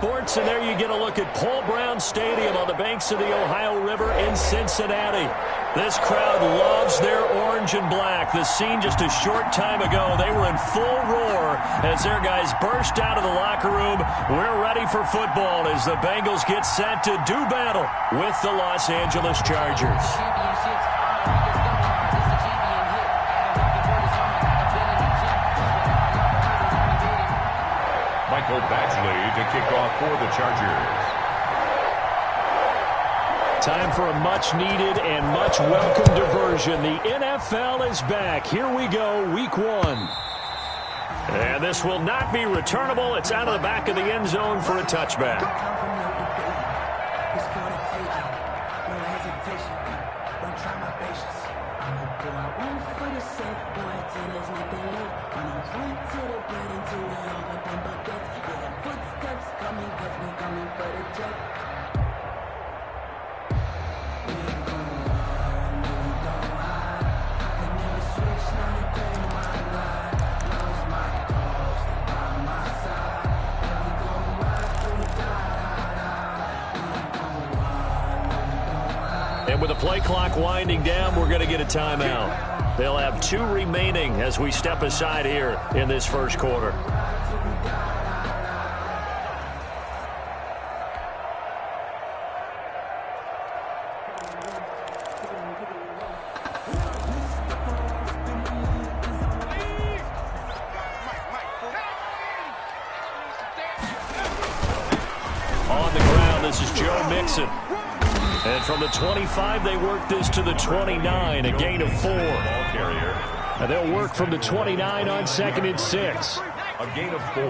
sports, and there you get a look at Paul Brown Stadium on the banks of the Ohio River in Cincinnati. This crowd loves their orange and black. The scene just a short time ago, they were in full roar as their guys burst out of the locker room. We're ready for football as the Bengals get set to do battle with the Los Angeles Chargers. Michael Badgley to kick off for the Chargers. Time for a much-needed and much-welcome diversion. The NFL is back. Here we go, Week 1. And this will not be returnable. It's out of the back of the end zone for a touchback. And with the play clock winding down, we're going to get a timeout. They'll have 2 remaining as we step aside here in this first quarter. On the ground, this is Joe Mixon. And from the 25, they work this to the 29, a gain of 4. And they'll work from the 29 on 2nd and 6. A gain of 4.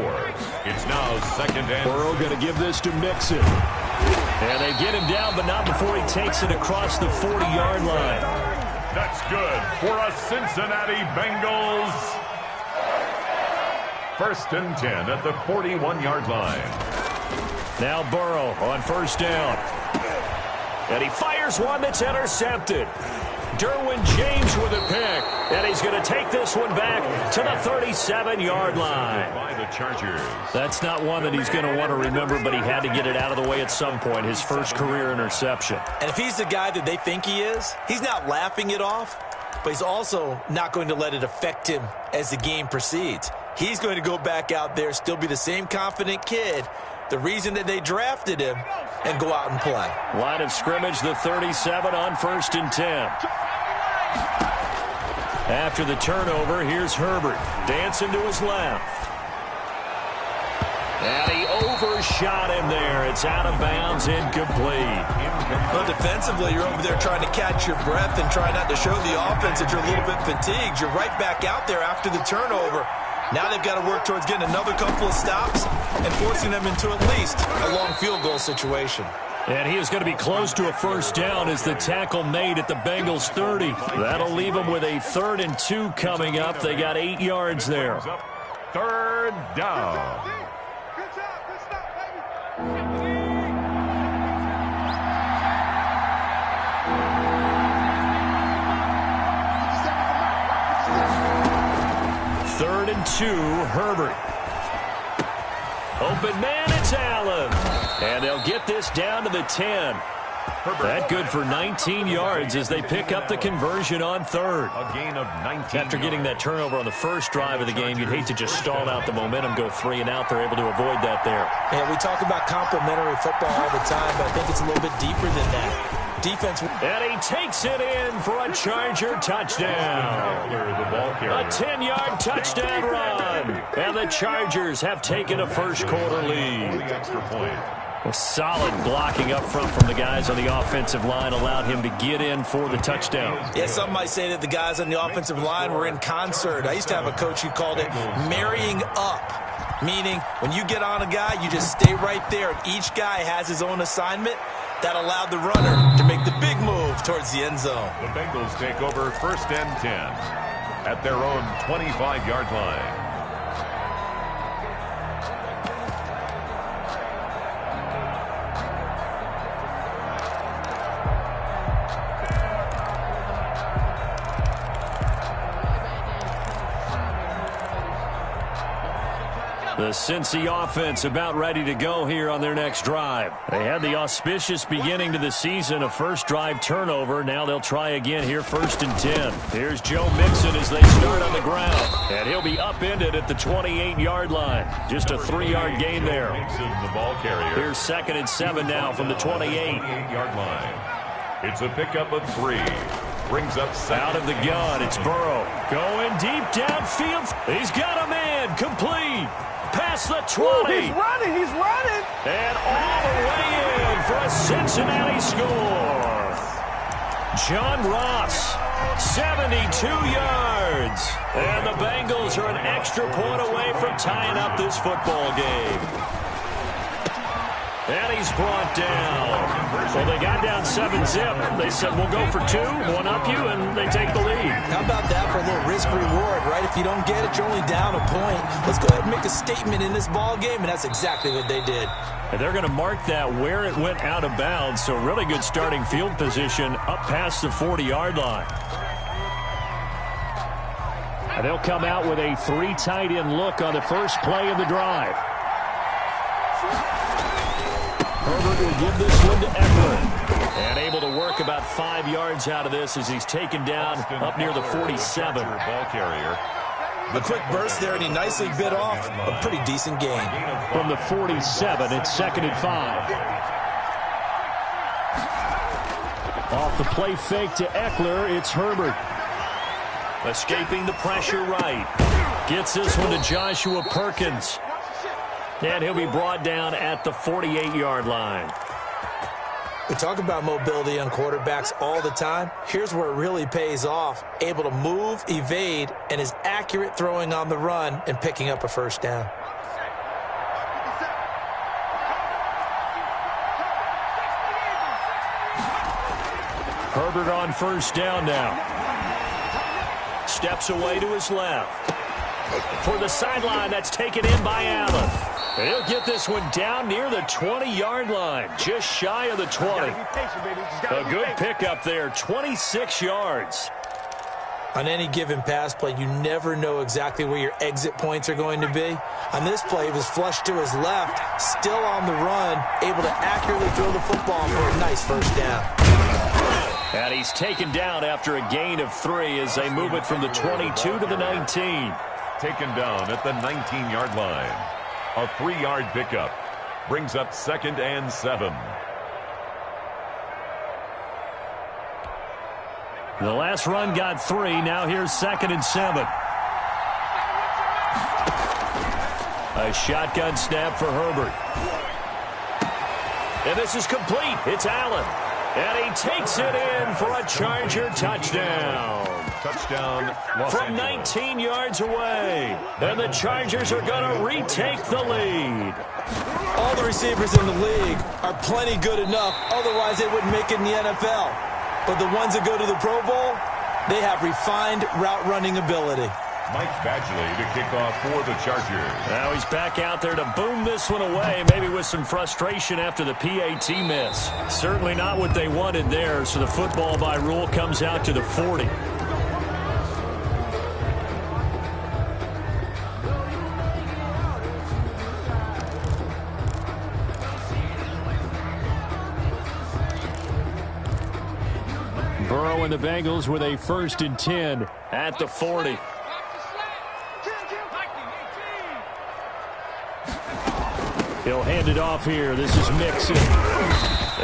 It's now 2nd and... Burrow going to give this to Mixon. And they get him down, but not before he takes it across the 40-yard line. That's good for a Cincinnati Bengals. 1st and 10 at the 41-yard line. Now Burrow on 1st down. And he fires one that's intercepted. Derwin James with a pick. And he's going to take this one back to the 37-yard line. By the Chargers. That's not one that he's going to want to remember, but he had to get it out of the way at some point. His first career interception. And if he's the guy that they think he is, he's not laughing it off, but he's also not going to let it affect him as the game proceeds. He's going to go back out there, still be the same confident kid, the reason that they drafted him, and go out and play. Line of scrimmage, the 37 on 1st and 10. After the turnover, here's Herbert. Dancing to his left. And he overshot him there. It's out of bounds, incomplete. Well, defensively, you're over there trying to catch your breath and try not to show the offense that you're a little bit fatigued. You're right back out there after the turnover. Now they've got to work towards getting another couple of stops and forcing them into at least a long field goal situation. And he is going to be close to a 1st down as the tackle made at the Bengals 30. That'll leave them with a 3rd and 2 coming up. They got 8 yards there. 3rd down. Good job. Good stop, baby. 3rd and 2, Herbert. Open man, it's Allen. And they'll get this down to the 10. That good for 19 yards as they pick up the conversion on 3rd. A gain of 19 After getting that turnover on the first drive of the game, you'd hate to just stall out the momentum, go 3 and out. They're able to avoid that there. Yeah, we talk about complimentary football all the time, but I think it's a little bit deeper than that. Defense. And he takes it in for a Charger touchdown. A 10-yard touchdown run. And the Chargers have taken a first quarter lead. Extra point. A solid blocking up front from the guys on the offensive line allowed him to get in for the touchdown. Yeah, some might say that the guys on the offensive line were in concert. I used to have a coach who called it marrying up, meaning when you get on a guy, you just stay right there. And each guy has his own assignment. That allowed the runner to make the big move towards the end zone. The Bengals take over 1st and 10 at their own 25-yard line. The Cincy offense about ready to go here on their next drive. They had the auspicious beginning to the season, a first drive turnover. Now they'll try again here, 1st and 10. Here's Joe Mixon as they start on the ground. And he'll be upended at the 28-yard line. Just a 3-yard gain there. Mixon, the ball carrier. Here's 2nd and 7 now from the 28-yard line. It's a pickup of 3. Brings up out of the gun. It's Burrow going deep downfield. He's got a man complete. Past the 20. Ooh, he's running. And all the way in for a Cincinnati score. John Ross, 72 yards. And the Bengals are an extra point away from tying up this football game. And he's brought down. Well, they got down 7-zip. They said, we'll go for 2, one up you, and they take the lead. How about that for a little risk-reward, right? If you don't get it, you're only down a point. Let's go ahead and make a statement in this ball game, and that's exactly what they did. And they're going to mark that where it went out of bounds, so really good starting field position up past the 40-yard line. And they'll come out with a 3 tight end look on the first play of the drive. Herbert will give this one to Eckler. And able to work about 5 yards out of this as he's taken down up near the 47. Ball carrier. A quick burst there, and he nicely bit off a pretty decent gain. From the 47, it's 2nd and 5. Off the play fake to Eckler, it's Herbert. Escaping the pressure right. Gets this one to Joshua Perkins. And he'll be brought down at the 48-yard line. We talk about mobility on quarterbacks all the time. Here's where it really pays off. Able to move, evade, and is accurate throwing on the run and picking up a first down. Herbert on first down now. Steps away to his left. For the sideline, that's taken in by Allen. He'll get this one down near the 20-yard line, just shy of the 20. A good pickup there, 26 yards. On any given pass play, you never know exactly where your exit points are going to be. On this play, it was flushed to his left, still on the run, able to accurately throw the football for a nice first down. And he's taken down after a gain of 3 as they move it from the 22 to the 19. Taken down at the 19-yard line. A 3-yard pickup. Brings up 2nd and 7. The last run got 3. Now here's 2nd and 7. A shotgun snap for Herbert. And this is complete. It's Allen. And he takes it in for a Charger touchdown. Touchdown, Los from Angeles. 19 yards away. And the Chargers are going to retake the lead. All the receivers in the league are plenty good enough. Otherwise, they wouldn't make it in the NFL. But the ones that go to the Pro Bowl, they have refined route running ability. Mike Badgley to kick off for the Chargers. Now he's back out there to boom this one away, maybe with some frustration after the PAT miss. Certainly not what they wanted there, so the football by rule comes out to the 40. Burrow and the Bengals with a 1st and 10 at the 40. He'll hand it off here. This is Mixon.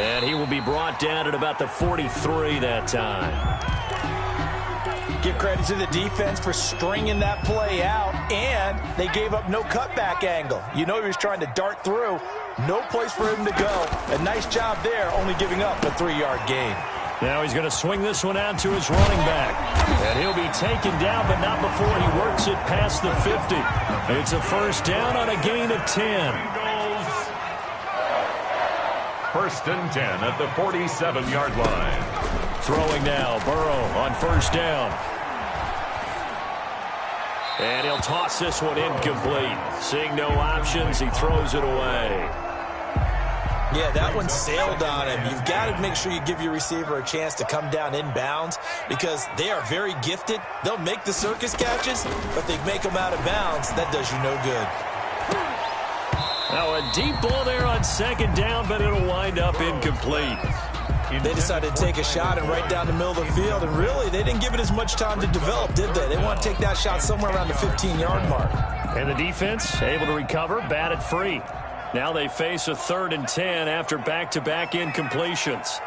And he will be brought down at about the 43 that time. Give credit to the defense for stringing that play out, and they gave up no cutback angle. You know he was trying to dart through. No place for him to go. A nice job there, only giving up a 3-yard gain. Now he's going to swing this one out to his running back. And he'll be taken down, but not before he works it past the 50. It's a first down on a gain of 10. 1st and 10 at the 47-yard line. Throwing now, Burrow on first down. And he'll toss this one incomplete. Seeing no options, he throws it away. Yeah, that one sailed on him. You've got to make sure you give your receiver a chance to come down inbounds because they are very gifted. They'll make the circus catches, but they make them out of bounds. That does you no good. Now a deep ball there on second down, but it'll wind up incomplete. They decided to take a shot and right down the middle of the field, and really, they didn't give it as much time to develop, did they? They want to take that shot somewhere around the 15-yard mark. And the defense able to recover, batted free. Now they face a 3rd and 10 after back-to-back incompletions.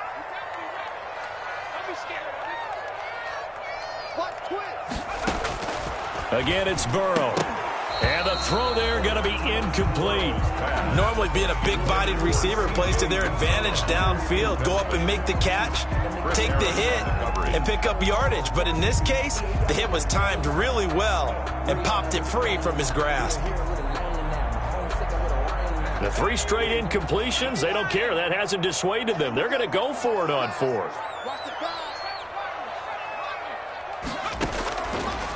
Again, it's Burrow. And the throw there going to be incomplete. Normally being a big-bodied receiver plays to their advantage downfield. Go up and make the catch, take the hit, and pick up yardage. But in this case, the hit was timed really well and popped it free from his grasp. The 3 straight incompletions, they don't care. That hasn't dissuaded them. They're going to go for it on 4th.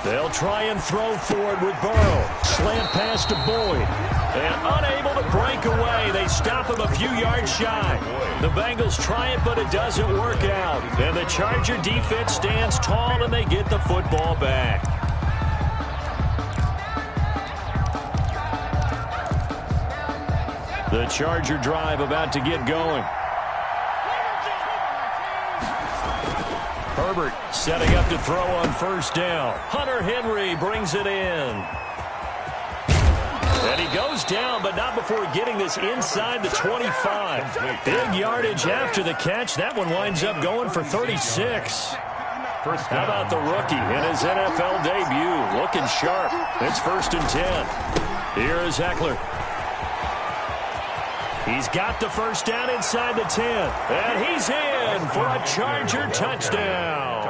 They'll try and throw for it with Burrow. Slant pass to Boyd. And unable to break away. They stop him a few yards shy. The Bengals try it, but it doesn't work out. And the Charger defense stands tall, and they get the football back. The Charger drive about to get going. Herbert setting up to throw on 1st down. Hunter Henry brings it in. And he goes down, but not before getting this inside the 25. Big yardage after the catch. That one winds up going for 36. How about the rookie in his NFL debut? Looking sharp. It's 1st and 10. Here is Eckler. He's got the 1st down inside the 10. And he's in for a Charger touchdown.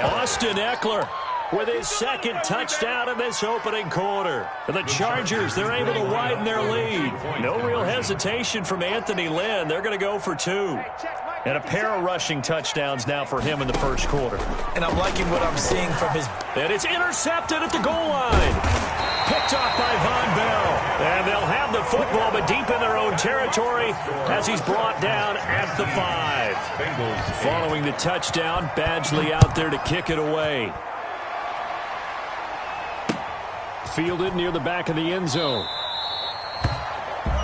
Austin Eckler with his 2nd touchdown in this opening quarter. The Chargers, they're able to widen their lead. No real hesitation from Anthony Lynn. They're going to go for 2. And a pair of rushing touchdowns now for him in the 1st quarter. And I'm liking what I'm seeing from his... And it's intercepted at the goal line. Picked off by Von Bell. And they'll have the football, but deep in their own territory as he's brought down at the 5. Following the touchdown, Badgley out there to kick it away. Fielded near the back of the end zone.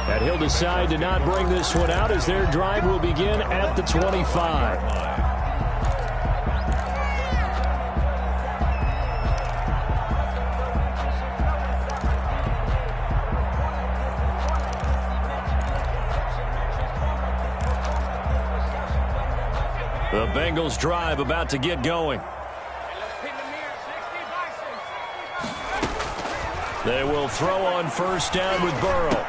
And he'll decide to not bring this one out as their drive will begin at the 25. The Bengals drive about to get going. They will throw on 1st down with Burrow.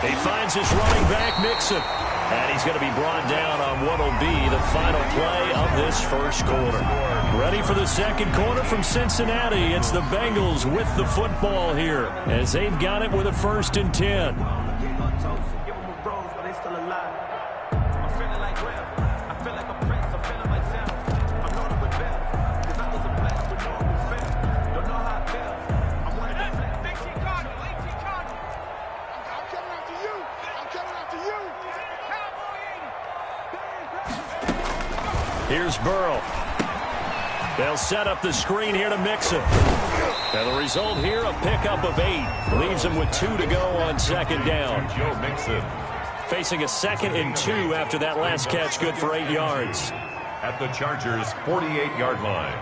He finds his running back, Mixon. And he's going to be brought down on what will be the final play of this 1st quarter. Ready for the 2nd quarter from Cincinnati. It's the Bengals with the football here as they've got it with a 1st and 10. Here's Burrow. They'll set up the screen here to Mixon. And the result here, a pickup of 8. Leaves him with 2 to go on 2nd down. Joe Mixon. Facing a 2nd and 2 after that last catch, good for 8 yards. At the Chargers' 48-yard line.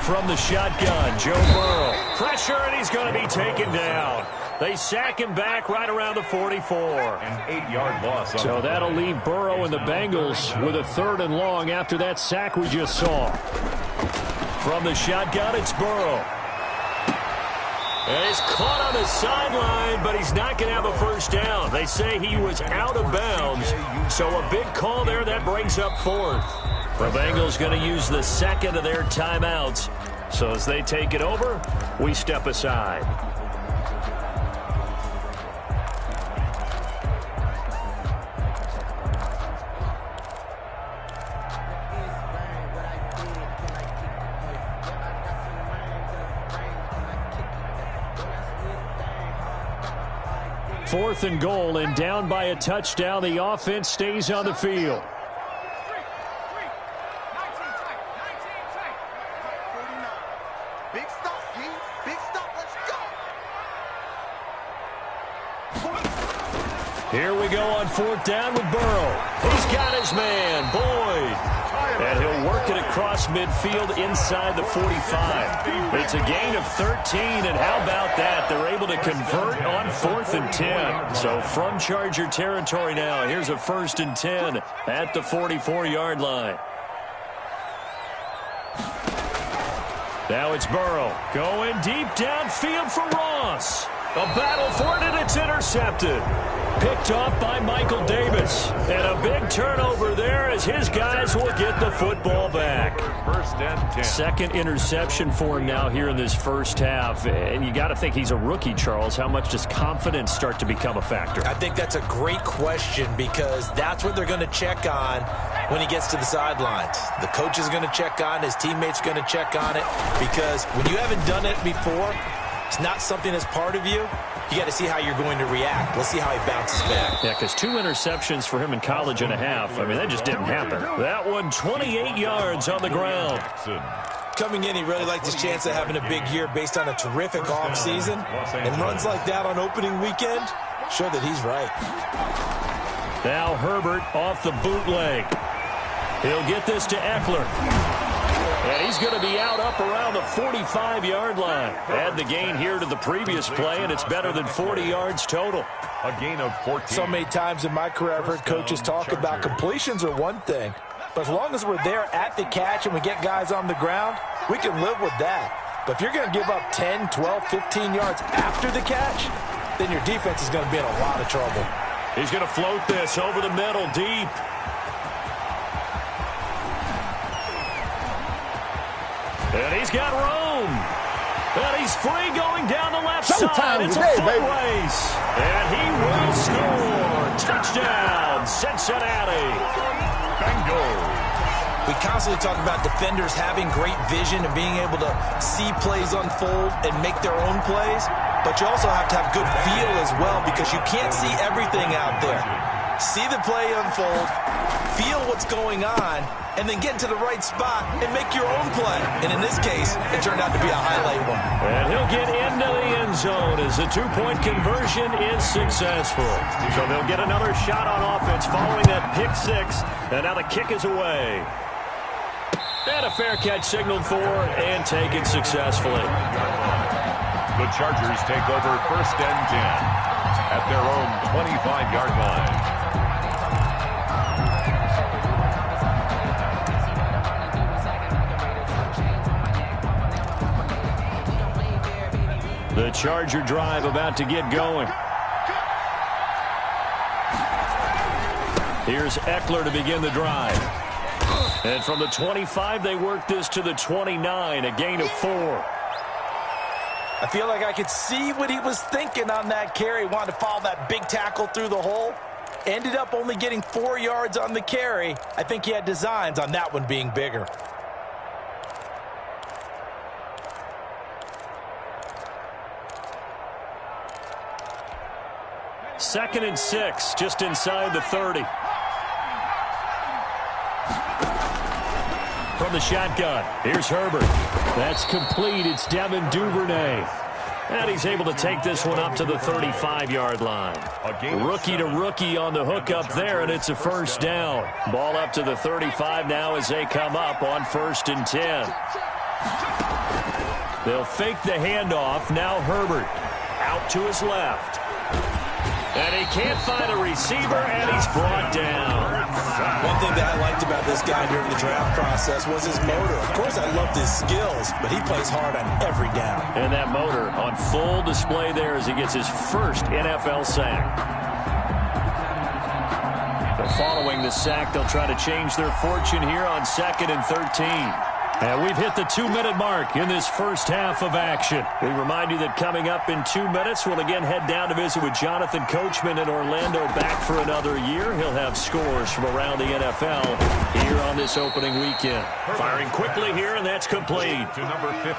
From the shotgun, Joe Burrow. Pressure, and he's going to be taken down. They sack him back right around the 44. An 8-yard loss. So that'll leave Burrow and the Bengals with a 3rd and long after that sack we just saw. From the shotgun, it's Burrow. And he's caught on the sideline, but he's not going to have a 1st down. They say he was out of bounds, so a big call there that brings up 4th. The Bengals going to use the 2nd of their timeouts. So as they take it over, we step aside. Fourth and goal, and down by a touchdown. The offense stays on the field. Here we go on 4th down with Burrow. He's got his man, Boyd. And he'll work it across midfield inside the 45. It's a gain of 13, and how about that? They're able to convert on 4th and 10. So from Charger territory now, here's a 1st and 10 at the 44-yard line. Now it's Burrow going deep downfield for Ross. A battle for it, and it's intercepted. Picked off by Michael Davis. And a big turnover there as his guys will get the football back. 1st and 10. Second interception for him now here in this first half. And you got to think he's a rookie, Charles. How much does confidence start to become a factor? I think that's a great question because that's what they're going to check on when he gets to the sidelines. The coach is going to check on, his teammates are going to check on it, because when you haven't done it before, it's not something that's part of you. You got to see how you're going to react. Let's see how he bounces back. Yeah, because 2 interceptions for him in college and a half. I mean, that just didn't happen. That one, 28 yards on the ground. Coming in, he really liked his chance of having a big year based on a terrific offseason. And runs like that on opening weekend show that he's right. Now Herbert off the bootleg. He'll get this to Eckler. And he's going to be out up around the 45-yard line. Add the gain here to the previous play, and it's better than 40 yards total. A gain of 14. So many times in my career I've heard coaches talk about completions are one thing. But as long as we're there at the catch and we get guys on the ground, we can live with that. But if you're going to give up 10, 12, 15 yards after the catch, then your defense is going to be in a lot of trouble. He's going to float this over the middle deep. And he's got room. And he's free going down the left side. It's a foot race. And he will score. Touchdown, Cincinnati. Bengals. We constantly talk about defenders having great vision and being able to see plays unfold and make their own plays. But you also have to have good feel as well, because you can't see everything out there. See the play unfold, feel what's going on, and then get to the right spot and make your own play. And in this case, it turned out to be a highlight one. And he'll get into the end zone as the two-point conversion is successful. So they'll get another shot on offense following that pick six. And now the kick is away. And a fair catch signaled for and taken successfully. The Chargers take over 1st and 10 at their own 25-yard line. The Charger drive about to get going. Here's Eckler to begin the drive. And from the 25, they work this to the 29, a gain of 4. I feel like I could see what he was thinking on that carry. Wanted to follow that big tackle through the hole. Ended up only getting 4 yards on the carry. I think he had designs on that one being bigger. Second and 6, just inside the 30. From the shotgun, here's Herbert. That's complete. It's Devin Duvernay. And he's able to take this one up to the 35-yard line. Rookie to rookie on the hook up there, and it's a first down. Ball up to the 35 now as they come up on 1st and 10. They'll fake the handoff. Now Herbert out to his left. And he can't find a receiver, and he's brought down. One thing that I liked about this guy during the draft process was his motor. Of course, I loved his skills, but he plays hard on every down. And that motor on full display there as he gets his first NFL sack. But following the sack, they'll try to change their fortune here on 2nd and 13. And we've hit the 2-minute mark in this first half of action. We remind you that coming up in 2 minutes, we'll again head down to visit with Jonathan Coachman in Orlando, back for another year. He'll have scores from around the NFL here on this opening weekend. Firing quickly here, and that's complete.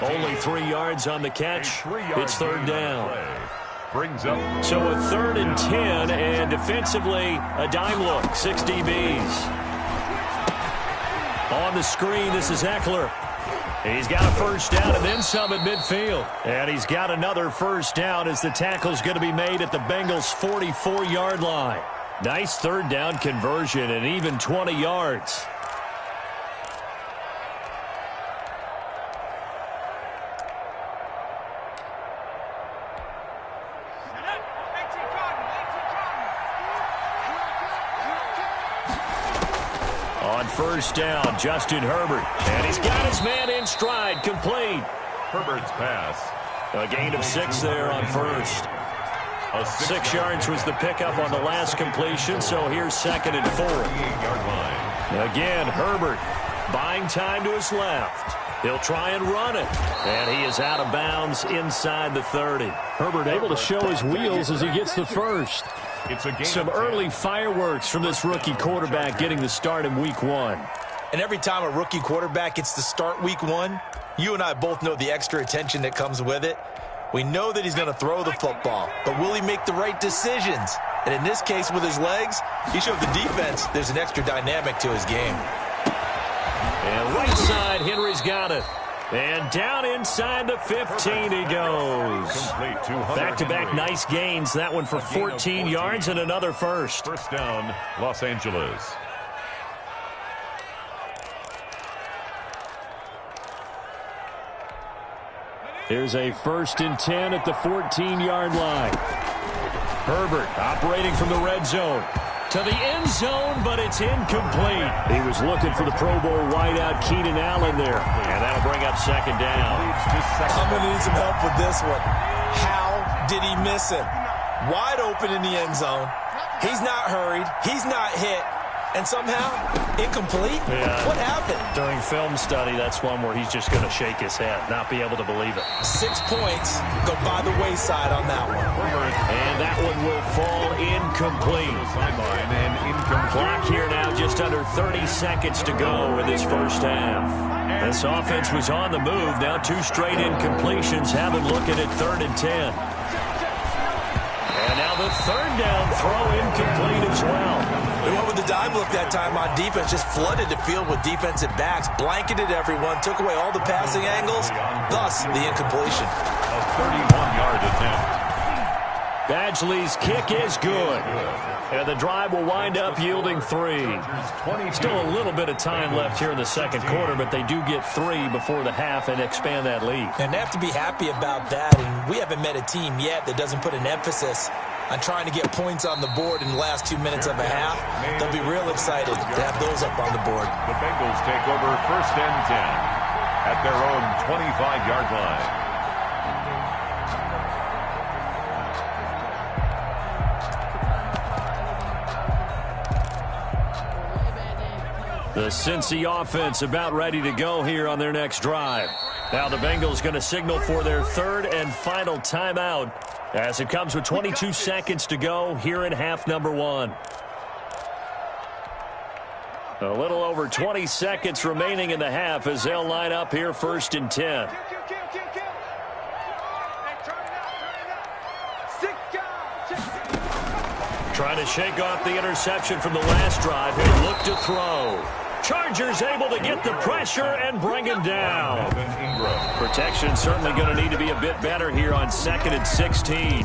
Only 3 yards on the catch. It's 3rd down. Brings up. So a 3rd and 10, and defensively, a dime look, 6 DBs. On the screen, this is Eckler. He's got a first down and then some at midfield. And he's got another first down as the tackle's going to be made at the Bengals' 44-yard line. Nice third down conversion and even 20 yards. On first down, Justin Herbert. And he's got his man in stride, complete. Herbert's pass. A gain of 6 there on first. 6 yards was the pickup on the last completion, so here's 2nd and 4. Again, Herbert buying time to his left. He'll try and run it. And he is out of bounds inside the 30. Herbert able to show his wheels as he gets the first. Some early fireworks from this rookie quarterback getting the start in week 1. And every time a rookie quarterback gets to start week 1, you and I both know the extra attention that comes with it. We know that he's going to throw the football, but will he make the right decisions? And in this case, with his legs, he showed the defense there's an extra dynamic to his game. And right side, Henry's got it. And down inside the 15 he goes. Back-to-back nice gains. That one for 14 yards and another first. First down, Los Angeles. Here's a 1st and 10 at the 14-yard line. Herbert operating from the red zone. To the end zone, but it's incomplete. He was looking for the Pro Bowl wideout Keenan Allen there. And that'll bring up 2nd down. I'm going to need some help with this one. How did he miss him? Wide open in the end zone. He's not hurried. He's not hit. And somehow, incomplete? Yeah. What happened? During film study, that's one where he's just going to shake his head, not be able to believe it. 6 points go by the wayside on that one. And that one will fall incomplete. Clock here now just under 30 seconds to go in this first half. This offense was on the move. Now 2 straight incompletions have him looking at 3rd and 10. And now the 3rd down throw incomplete as well. They went with the dive look that time on defense, just flooded the field with defensive backs, blanketed everyone, took away all the passing angles, thus the incompletion. A 31-yard attempt. Badgley's kick is good. And the drive will wind up yielding 3. Still a little bit of time left here in the second quarter, but they do get 3 before the half and expand that lead. And they have to be happy about that, and we haven't met a team yet that doesn't put an emphasis on trying to get points on the board in the last 2 minutes of a half. They'll be real excited to have those up on the board. The Bengals take over 1st and 10 at their own 25-yard line. The Cincy offense about ready to go here on their next drive. Now the Bengals going to signal for their 3rd and final timeout as it comes with 22 seconds to go here in half number 1. A little over 20 seconds remaining in the half as they'll line up here 1st and 10. Trying to shake off the interception from the last drive. He'll look to throw. Chargers able to get the pressure and bring him down. Protection certainly going to need to be a bit better here on 2nd and 16.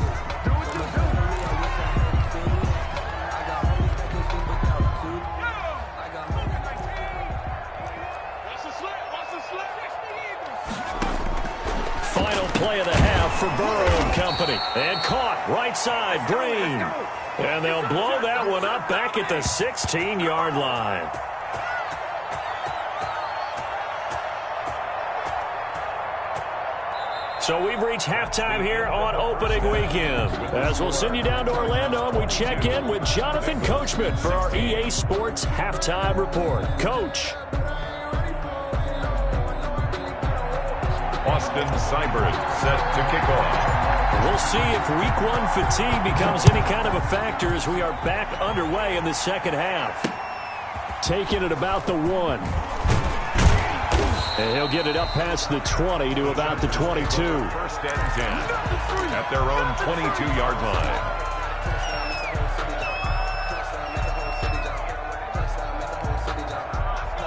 Final play of the half for Burrow and company. And caught right side, Green. And they'll blow that one up back at the 16-yard line. So we've reached halftime here on opening weekend. As we'll send you down to Orlando, and we check in with Jonathan Coachman for our EA Sports Halftime Report. Coach. Austin Seibert set to kick off. We'll see if week 1 fatigue becomes any kind of a factor as we are back underway in the second half. Taking it about the 1. And he'll get it up past the 20 to about the 22. 1st and 10 at their own 22-yard line.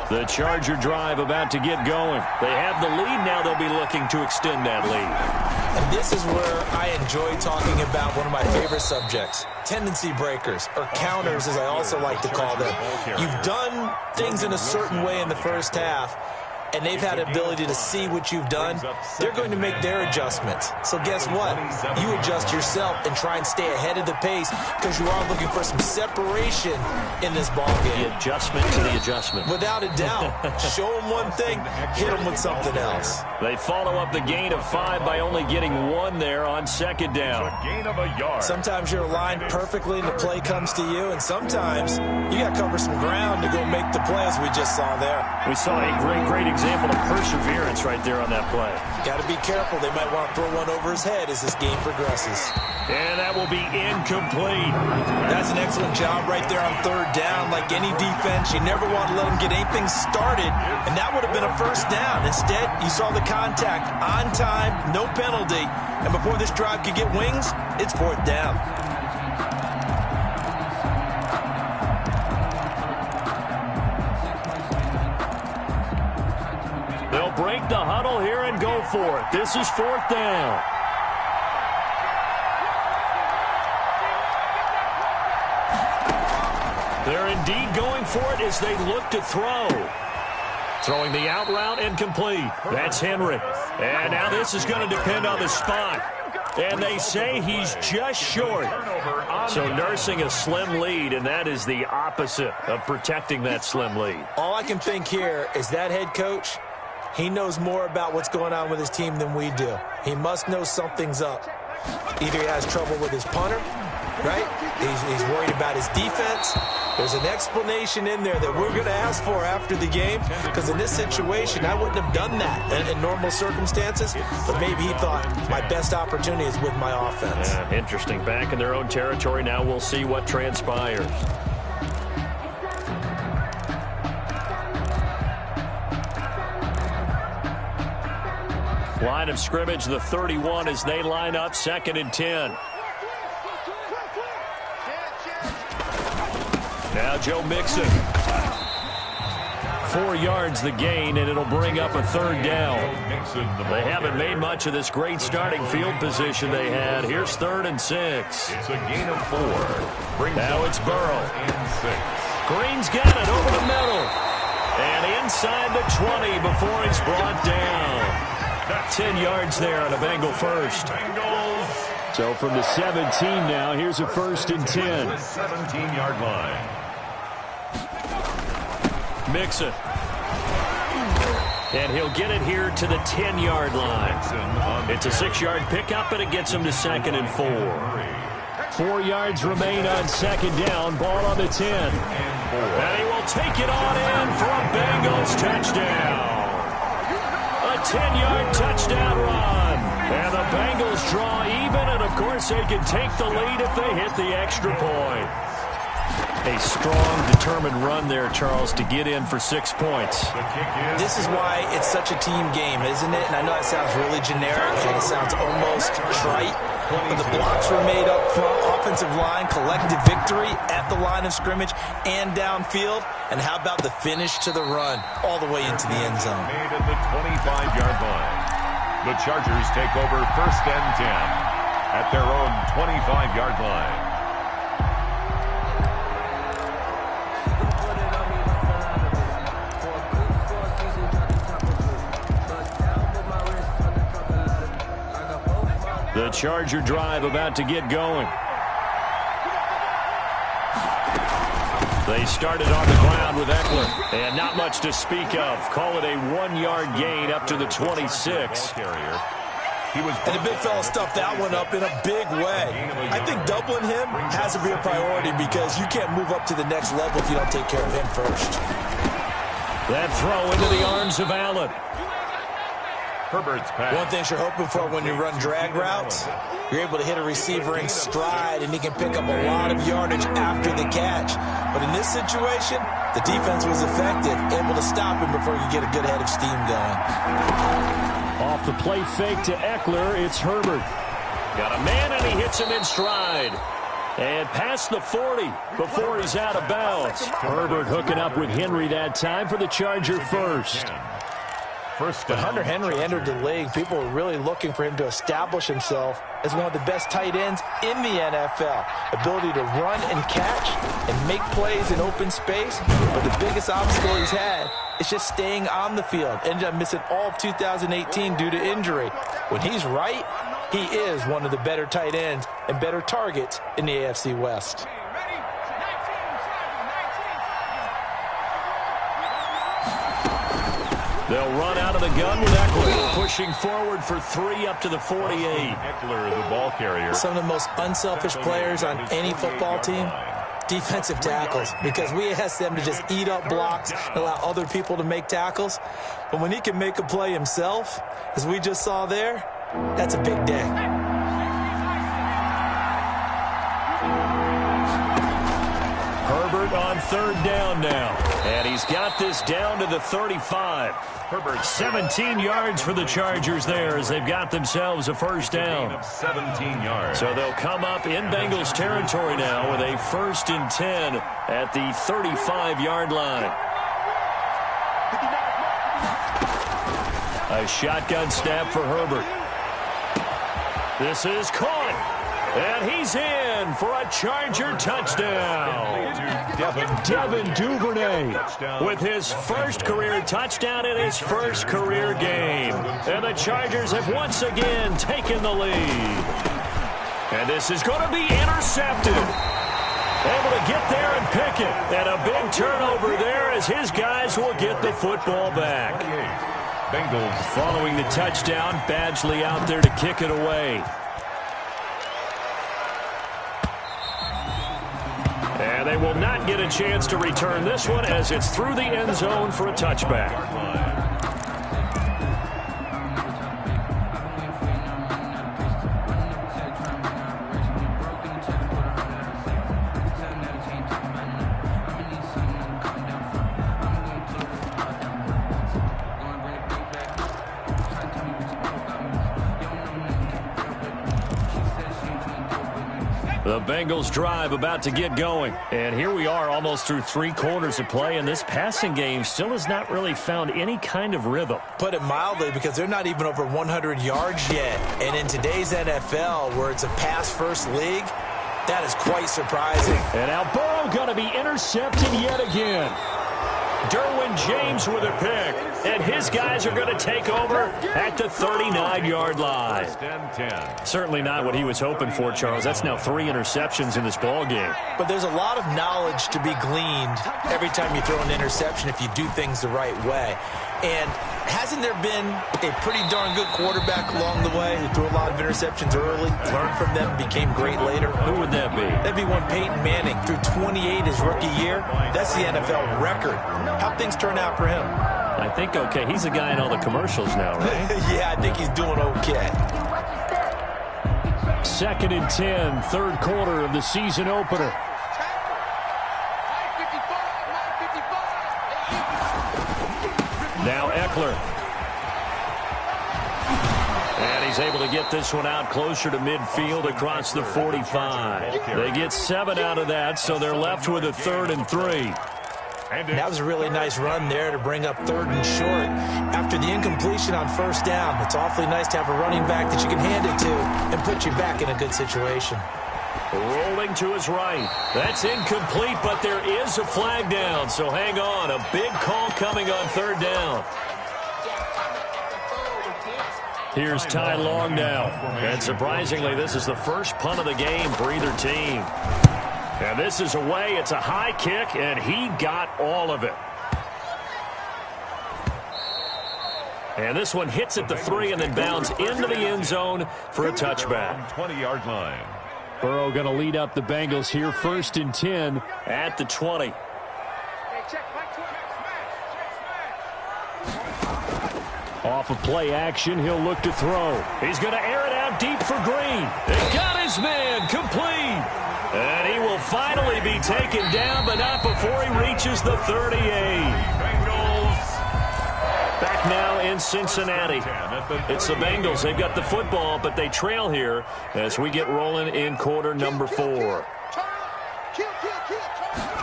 The Charger drive about to get going. They have the lead now. They'll be looking to extend that lead. And this is where I enjoy talking about one of my favorite subjects, tendency breakers, or counters as I also like to call them. You've done things in a certain way in the first half, and they've had ability to see what you've done. They're going to make their adjustments. So guess what? You adjust yourself and try and stay ahead of the pace because you are looking for some separation in this ball game. The adjustment to the adjustment. Without a doubt. Show them one thing, hit them with something else. They follow up the gain of 5 by only getting 1 there on second down. A gain of a yard. Sometimes you're aligned perfectly and the play comes to you, and sometimes you got to cover some ground to go make the play as we just saw there. We saw a great example of perseverance right there on that play. Got to be careful. They might want to throw one over his head as this game progresses. And that will be incomplete. That's an excellent job right there on third down. Like any defense, you never want to let them get anything started, and that would have been a first down. Instead, you saw the contact on time, no penalty, and before this drive could get wings, it's fourth down. They'll break the huddle here and go for it. This is fourth down. They're indeed going for it as they look to throw. Throwing the out route incomplete. That's Henry. And now this is going to depend on the spot. And they say he's just short. So nursing a slim lead, and that is the opposite of protecting that slim lead. All I can think here is that head coach, he knows more about what's going on with his team than we do. He must know something's up. Either he has trouble with his punter, right? He's worried about his defense. There's an explanation in there that we're going to ask for after the game, because in this situation, I wouldn't have done that in normal circumstances, but maybe he thought my best opportunity is with my offense. Yeah, interesting. Back in their own territory now. We'll see what transpires. Line of scrimmage, the 31 as they line up, 2nd and 10. Now Joe Mixon. 4 yards the gain, and it'll bring up a third down. They haven't made much of this great starting field position they had. Here's 3rd and 6. It's a gain of 4. Now it's Burrow. Green's got it over the middle. And inside the 20 before it's brought down. 10 yards there on a Bengal first. So from the 17 now, here's a 1st and 10. 17-yard line. Mixon. And he'll get it here to the 10-yard line. It's a 6-yard pickup, and it gets him to 2nd and 4. 4 yards remain on 2nd down. Ball on the 10. And he will take it on in for a Bengals touchdown. A 10-yard touchdown run. And the Bengals draw even, and of course they can take the lead if they hit the extra point. A strong, determined run there, Charles, to get in for 6 points. This is why it's such a team game, isn't it? And I know that sounds really generic, and it sounds almost trite, but the blocks were made up front, offensive line, collective victory at the line of scrimmage and downfield. And how about the finish to the run all the way into the end zone? Made at the 25-yard line. The Chargers take over 1st and 10 at their own 25-yard line. The Charger drive about to get going. They started on the ground with Eckler, and not much to speak of. Call it a 1-yard gain up to the 26. And the big fella stuffed that one up in a big way. I think doubling him has to be a priority because you can't move up to the next level if you don't take care of him first. That throw into the arms of Allen. Herbert's pass. One thing you're hoping for when you run drag routes, you're able to hit a receiver in stride, and he can pick up a lot of yardage after the catch. But in this situation, the defense was effective, able to stop him before you get a good head of steam going. Off the play fake to Eckler, it's Herbert. Got a man, and he hits him in stride. And past the 40 before he's out of bounds. Herbert hooking up with Henry that time for the Charger first. When Hunter Henry entered the league, people were really looking for him to establish himself as one of the best tight ends in the NFL. Ability to run and catch and make plays in open space. But the biggest obstacle he's had is just staying on the field. Ended up missing all of 2018 due to injury. When he's right, he is one of the better tight ends and better targets in the AFC West. They'll run out of the gun with Eckler, pushing forward for 3 up to the 48. Eckler, the ball carrier. Some of the most unselfish players on any football team, defensive tackles, because we ask them to just eat up blocks and allow other people to make tackles. But when he can make a play himself, as we just saw there, that's a big day. Herbert on 3rd down now. And he's got this down to the 35. Herbert, 17 yards for the Chargers there as they've got themselves a first down. 17 yards. So they'll come up in Bengals territory now with a 1st and 10 at the 35-yard line. A shotgun snap for Herbert. This is caught, and he's in for a Charger touchdown. Devin Duvernay with his first career touchdown in his first career game. And the Chargers have once again taken the lead. And this is going to be intercepted. Able to get there and pick it. And a big turnover there as his guys will get the football back. Bengals following the touchdown, Badgley out there to kick it away. And they will not get a chance to return this one as it's through the end zone for a touchback. The Bengals drive about to get going. And here we are almost through 3 quarters of play, and this passing game still has not really found any kind of rhythm. Put it mildly, because they're not even over 100 yards yet. And in today's NFL, where it's a pass-first league, that is quite surprising. And now Burrow going to be intercepted yet again. Derwin James with a pick, and his guys are going to take over at the 39-yard line. Certainly not what he was hoping for, Charles. That's now 3 interceptions in this ball game. But there's a lot of knowledge to be gleaned every time you throw an interception if you do things the right way. And hasn't there been a pretty darn good quarterback along the way who threw a lot of interceptions early, learned from them, became great later? Who would that be? That'd be one Peyton Manning. Threw 28 his rookie year. That's the NFL record. How'd things turn out for him? I think okay. He's a guy in all the commercials now, right? Yeah, I think he's doing okay. 2nd and 10, 3rd quarter of the season opener. Now Eckler. And he's able to get this one out closer to midfield across the 45. They get 7 out of that, so they're left with a 3rd and 3. That was a really nice run there to bring up 3rd and short. After the incompletion on 1st down, it's awfully nice to have a running back that you can hand it to and put you back in a good situation. Rolling to his right. That's incomplete, but there is a flag down, so hang on. A big call coming on 3rd down. Here's Ty Long now. And surprisingly, this is the first punt of the game for either team. And this is away. It's a high kick, and he got all of it. And this one hits at the 3 and then bounds into the end zone for a touchback. 20-yard line. Burrow going to lead up the Bengals here, 1st and 10 at the 20. Off of play action, he'll look to throw. He's going to air it out deep for Green. They got his man complete. And he will finally be taken down, but not before he reaches the 38. Bengals Back back now in Cincinnati. It's the Bengals. They've got the football, but they trail here as we get rolling in quarter number 4.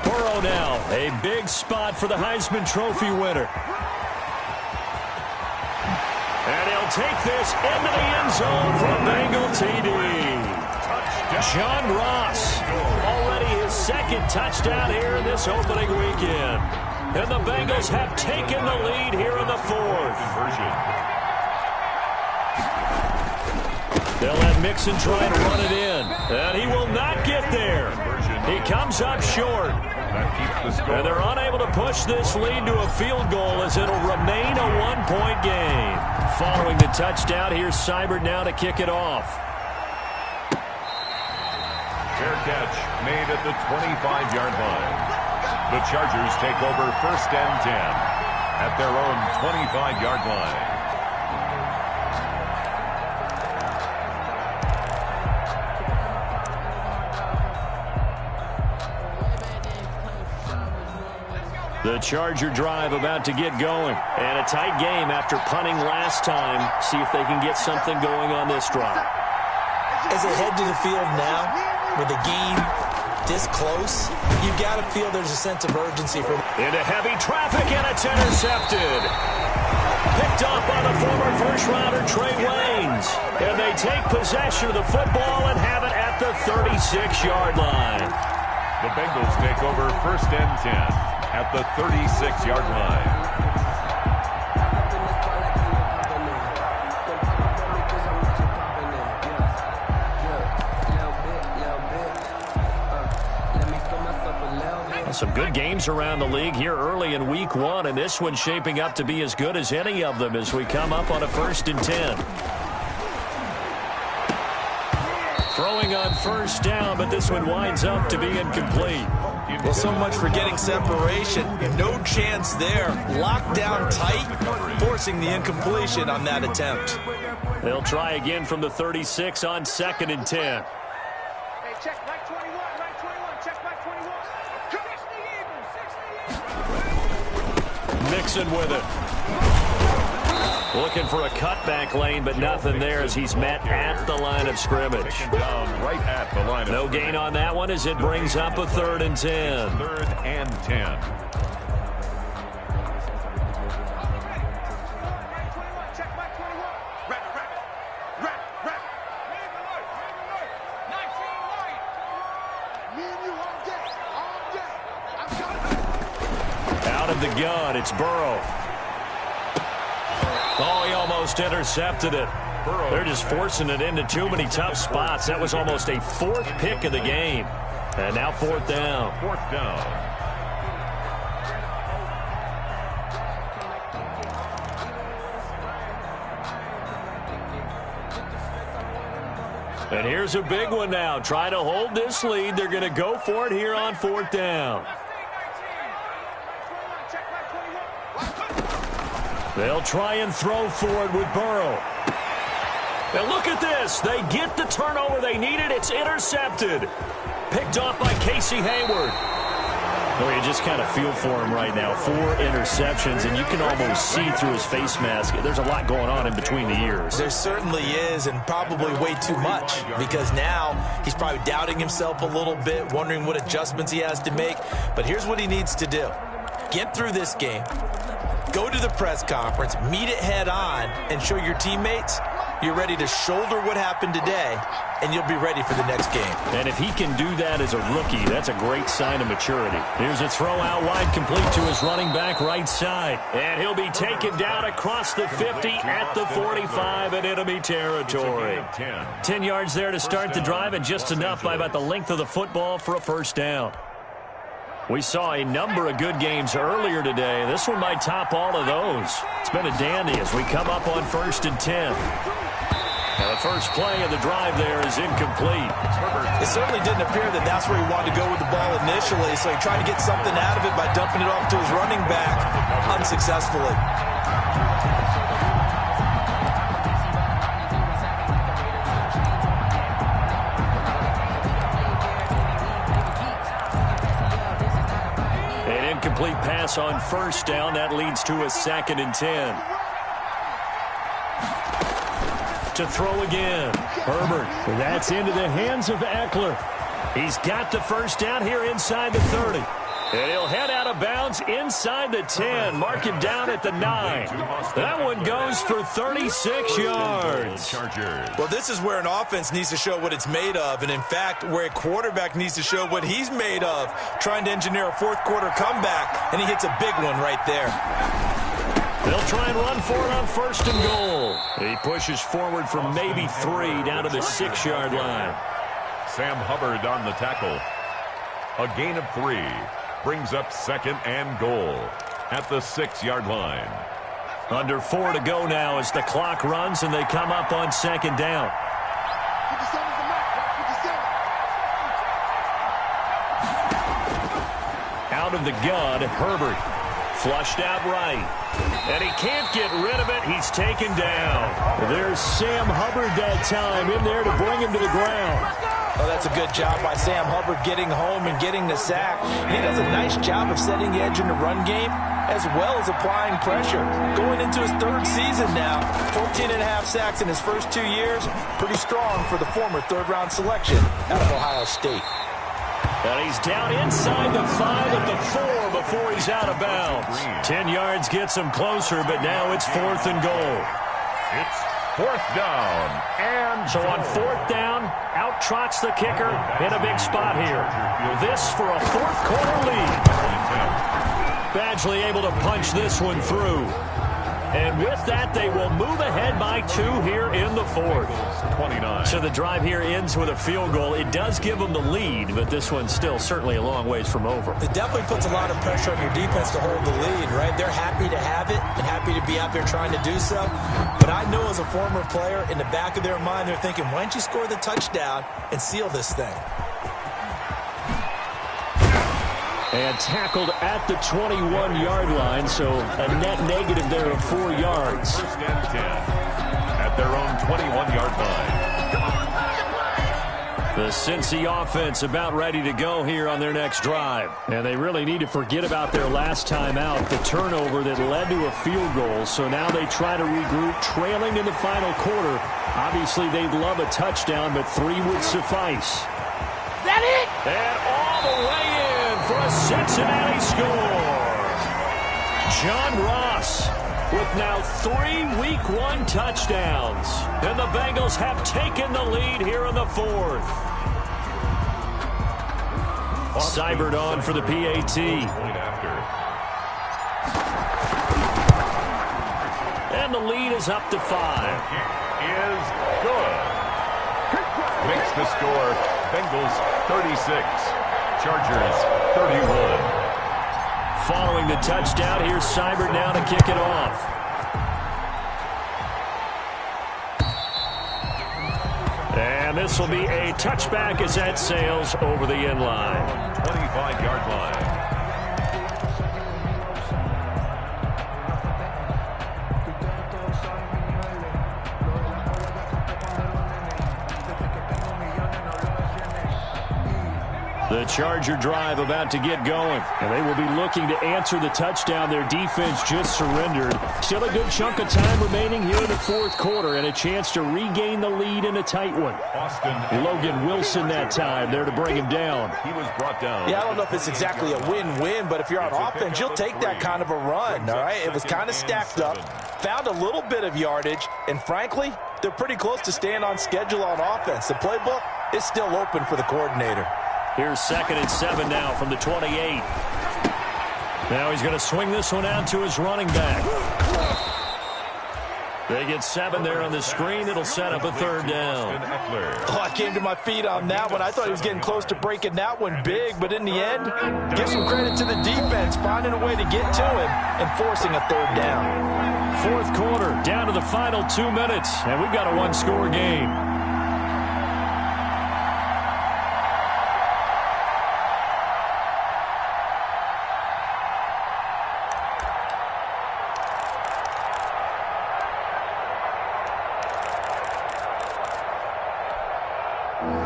Burrow now, a big spot for the Heisman Trophy winner. And he'll take this into the end zone for a Bengal TD. John Ross, already his second touchdown here in this opening weekend. And the Bengals have taken the lead here in the 4th. They'll let Mixon try to run it in. And he will not get there. He comes up short. And they're unable to push this lead to a field goal as it'll remain a 1-point game. Following the touchdown, here's Seibert now to kick it off. Fair catch made at the 25-yard line. The Chargers take over 1st and 10 at their own 25-yard line. The Charger drive about to get going. And a tight game after punting last time. See if they can get something going on this drive. As they head to the field now, with the game this close, you've got to feel there's a sense of urgency for them. Into heavy traffic, and it's intercepted. Picked up by the former first-rounder Trey Waynes. And they take possession of the football and have it at the 36-yard line. The Bengals take over 1st and 10 at the 36-yard line. Some good games around the league here early in week 1, and this one's shaping up to be as good as any of them as we come up on a 1st and 10. Throwing on 1st down, but this one winds up to be incomplete. Well, so much for getting separation. No chance there. Locked down tight, forcing the incompletion on that attempt. They'll try again from the 36 on 2nd and 10. Hey, check back 21, right 21, check back 21. Mixon with it. Looking for a cutback lane, but nothing there as he's met at the line of scrimmage. Right at the line of no gain on that one as it brings up a 3rd and 10. 3rd and 10. Out of the gun, it's Burrow. Oh, he almost intercepted it. They're just forcing it into too many tough spots. That was almost a 4th pick of the game. And now 4th down. 4th down. And here's a big one now. Try to hold this lead. They're going to go for it here on 4th down. They'll try and throw forward with Burrow. Now look at this. They get the turnover they needed. It's intercepted. Picked off by Casey Hayward. Well, you just kind of feel for him right now. 4 interceptions, and you can almost see through his face mask. There's a lot going on in between the ears. There certainly is, and probably way too much, because now he's probably doubting himself a little bit, wondering what adjustments he has to make. But here's what he needs to do. Get through this game. Go to the press conference, meet it head on, and show your teammates you're ready to shoulder what happened today, and you'll be ready for the next game. And if he can do that as a rookie, that's a great sign of maturity. Here's a throw out wide, complete to his running back right side. And he'll be taken down across the 50 at the 45 in enemy territory. 10 yards there to start the drive, and just enough by about the length of the football for a 1st down. We saw a number of good games earlier today. This one might top all of those. It's been a dandy as we come up on 1st and 10. Now the first play of the drive there is incomplete. It certainly didn't appear that that's where he wanted to go with the ball initially, so he tried to get something out of it by dumping it off to his running back unsuccessfully. Incomplete pass on 1st down. That leads to a 2nd and 10. to throw again. Herbert, that's into the hands of Eckler. He's got the first down here inside the 30. And he'll head out of bounds inside the 10. Mark him down at the 9. That one goes for 36 yards. Well, this is where an offense needs to show what it's made of. And, in fact, where a quarterback needs to show what he's made of. Trying to engineer a fourth-quarter comeback, and he hits a big one right there. They'll try and run for it on first and goal. He pushes forward from maybe 3 down to the 6-yard line. Sam Hubbard on the tackle. A gain of 3. Brings up second and goal at the 6-yard line. Under 4 to go now as the clock runs and they come up on second down. Out of the gun, Herbert. Flushed out right. And he can't get rid of it. He's taken down. There's Sam Hubbard that time in there to bring him to the ground. Oh, that's a good job by Sam Hubbard getting home and getting the sack. He does a nice job of setting the edge in the run game as well as applying pressure. Going into his 3rd season now, 14.5 sacks in his first 2 years. Pretty strong for the former 3rd-round selection out of Ohio State. And he's down inside the 5 at the 4 before he's out of bounds. 10 yards gets him closer, but now it's 4th and goal. It's 4th down. And so on 4th down, out trots the kicker in a big spot here. This for a 4th-quarter lead. Badgley able to punch this one through. And with that, they will move ahead by 2 here in the 4th. 29. So the drive here ends with a field goal. It does give them the lead, but this one's still certainly a long ways from over. It definitely puts a lot of pressure on your defense to hold the lead, right? They're happy to have it and happy to be out there trying to do so. But I know as a former player, in the back of their mind, they're thinking, why don't you score the touchdown and seal this thing? And tackled at the 21-yard line, so a net negative there of 4 yards. First and 10 at their own 21-yard line. The Cincy offense about ready to go here on their next drive. And they really need to forget about their last time out, the turnover that led to a field goal. So now they try to regroup, trailing in the final quarter. Obviously, they'd love a touchdown, but 3 would suffice. Is that it? And all the way in for a Cincinnati score. John Ross with now 3 Week 1 touchdowns. And the Bengals have taken the lead here in the 4th. Seibert on for the PAT. And the lead is up to 5. Is good. Makes the score Bengals 36, Chargers 31. Following the touchdown, here's Seibert now to kick it off. And this will be a touchback as that sails over the end line. 25-yard line. The Charger drive about to get going, and they will be looking to answer the touchdown their defense just surrendered. Still a good chunk of time remaining here in the 4th quarter and a chance to regain the lead in a tight one. Logan Wilson that time there to bring him down. He was brought down. Yeah, I don't know if it's exactly a win-win, but if you're on offense, you'll take that kind of a run, all right? It was kind of stacked up, found a little bit of yardage, and frankly, they're pretty close to staying on schedule on offense. The playbook is still open for the coordinator. Here's 2nd and 7 now from the 28. Now he's going to swing this one out to his running back. They get 7 there on the screen. It'll set up a 3rd down. Oh, I came to my feet on that one. I thought he was getting close to breaking that one big, but in the end, give some credit to the defense, finding a way to get to him and forcing a 3rd down. 4th quarter, down to the final 2 minutes, and we've got a 1-score game.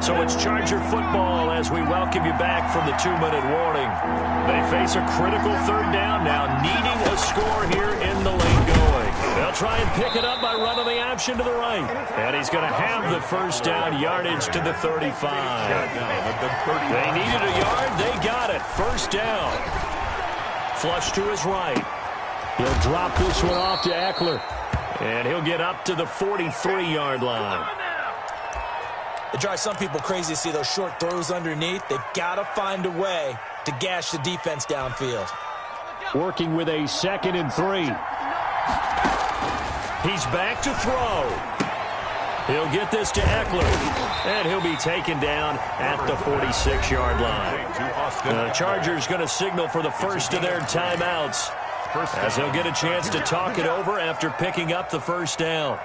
So it's Charger football as we welcome you back from the 2-minute warning. They face a critical 3rd down now, needing a score here in the late going. They'll try and pick it up by running the option to the right. And he's going to have the first down yardage to the 35. They needed a yard. They got it. First down. Flush to his right. He'll drop this one off to Eckler. And he'll get up to the 43-yard line. It drives some people crazy to see those short throws underneath. They've got to find a way to gash the defense downfield. Working with a 2nd and 3. He's back to throw. He'll get this to Eckler. And he'll be taken down at the 46-yard line. The Chargers going to signal for the first of their timeouts, as they'll get a chance to talk it over after picking up the first down.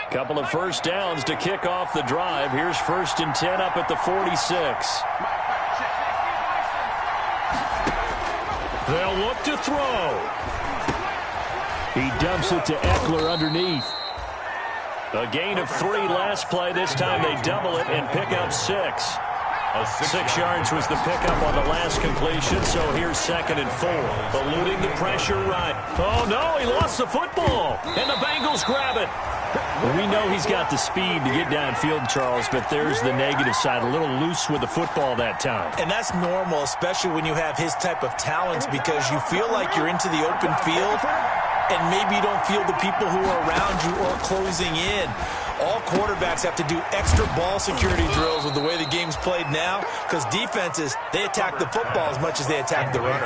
Couple of first downs to kick off the drive. Here's 1st and 10 up at the 46. They'll look to throw. He dumps it to Eckler underneath. A gain of 3 last play. This time they double it and pick up 6. 6 yards was the pickup on the last completion, so here's 2nd and 4. Eluding the pressure right. Oh, no, he lost the football. And the Bengals grab it. We know he's got the speed to get downfield, Charles, but there's the negative side. A little loose with the football that time. And that's normal, especially when you have his type of talents, because you feel like you're into the open field and maybe you don't feel the people who are around you or closing in. All quarterbacks have to do extra ball security drills with the way the game's played now, because defenses, they attack the football as much as they attack the runner.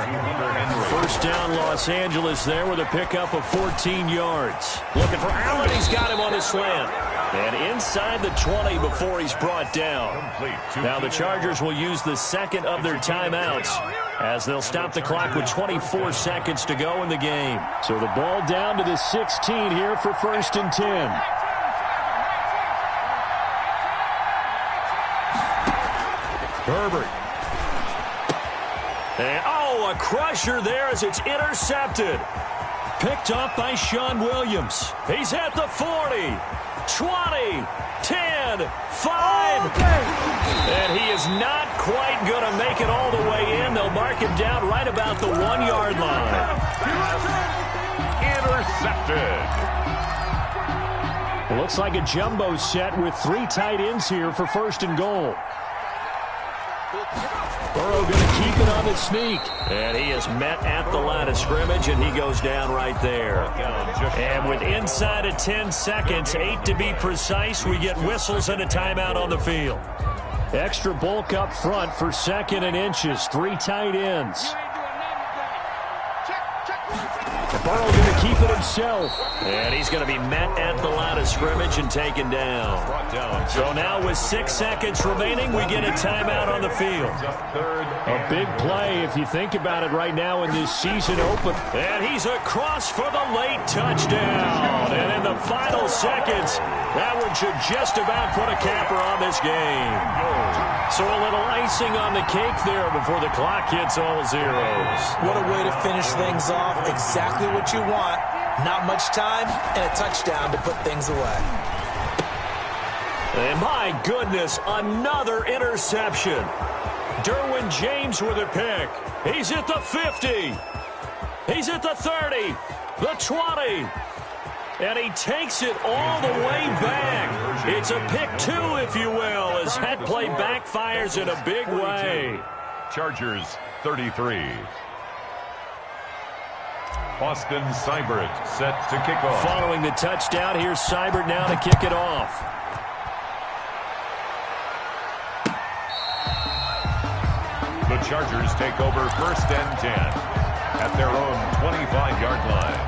First down, Los Angeles there with a pickup of 14 yards. Looking for Allen. He's got him on his slant. And inside the 20 before he's brought down. Now the Chargers will use the 2nd of their timeouts, as they'll stop the clock with 24 seconds to go in the game. So the ball down to the 16 here for 1st and 10. Herbert. And, a crusher there as it's intercepted. Picked up by Sean Williams. He's at the 40, 20, 10, 5. And he is not quite going to make it all the way in. They'll mark him down right about the 1-yard line. Intercepted. Looks like a jumbo set with 3 tight ends here for 1st and goal. Burrow going to keep it on the sneak. And he is met at the line of scrimmage, and he goes down right there. And with inside of 10 seconds, 8 to be precise, we get whistles and a timeout on the field. Extra bulk up front for 2nd and inches. 3 tight ends. Burrow going to keep it himself. And he's going to be met at the line of scrimmage and taken down. So now with 6 seconds remaining, we get a timeout on the field. A big play if you think about it right now in this season open. And he's across for the late touchdown. And in the final seconds, that one should just about put a capper on this game. So a little icing on the cake there before the clock hits all zeros. What a way to finish things off. Exactly what you want. Not much time and a touchdown to put things away. And my goodness, another interception. Derwin James with a pick. He's at the 50. He's at the 30. The 20. And he takes it all the way back. It's a pick 2, if you will, as that play backfires in a big way. Chargers 33. Austin Seibert set to kick off. Following the touchdown, here's Seibert now to kick it off. The Chargers take over 1st and 10 at their own 25-yard line.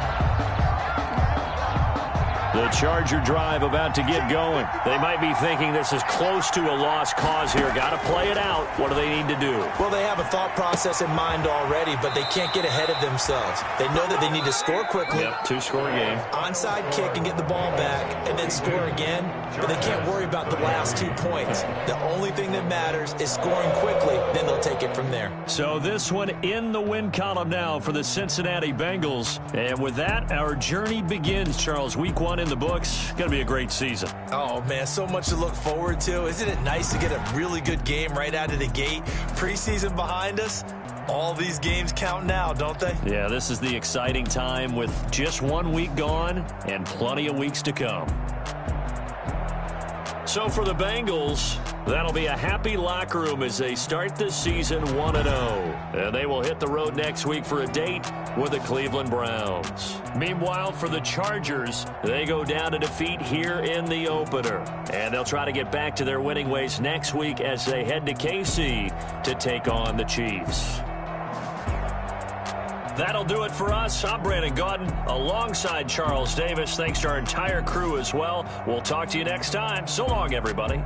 The Charger drive about to get going. They might be thinking this is close to a lost cause here. Got to play it out. What do they need to do? Well, they have a thought process in mind already, but they can't get ahead of themselves. They know that they need to score quickly. Yep, 2-score game. Onside kick and get the ball back and then score again, but they can't worry about the last 2 points. The only thing that matters is scoring quickly, then they'll take it from there. So this one in the win column now for the Cincinnati Bengals. And with that, our journey begins, Charles. Week 1 in the books. Going to be a great season. Oh, man, so much to look forward to. Isn't it nice to get a really good game right out of the gate? Preseason behind us. All these games count now, don't they? Yeah, this is the exciting time with just 1 week gone and plenty of weeks to come. So for the Bengals, that'll be a happy locker room as they start this season 1-0. And they will hit the road next week for a date with the Cleveland Browns. Meanwhile, for the Chargers, they go down to defeat here in the opener. And they'll try to get back to their winning ways next week as they head to KC to take on the Chiefs. That'll do it for us. I'm Brandon Gaudin alongside Charles Davis. Thanks to our entire crew as well. We'll talk to you next time. So long, everybody.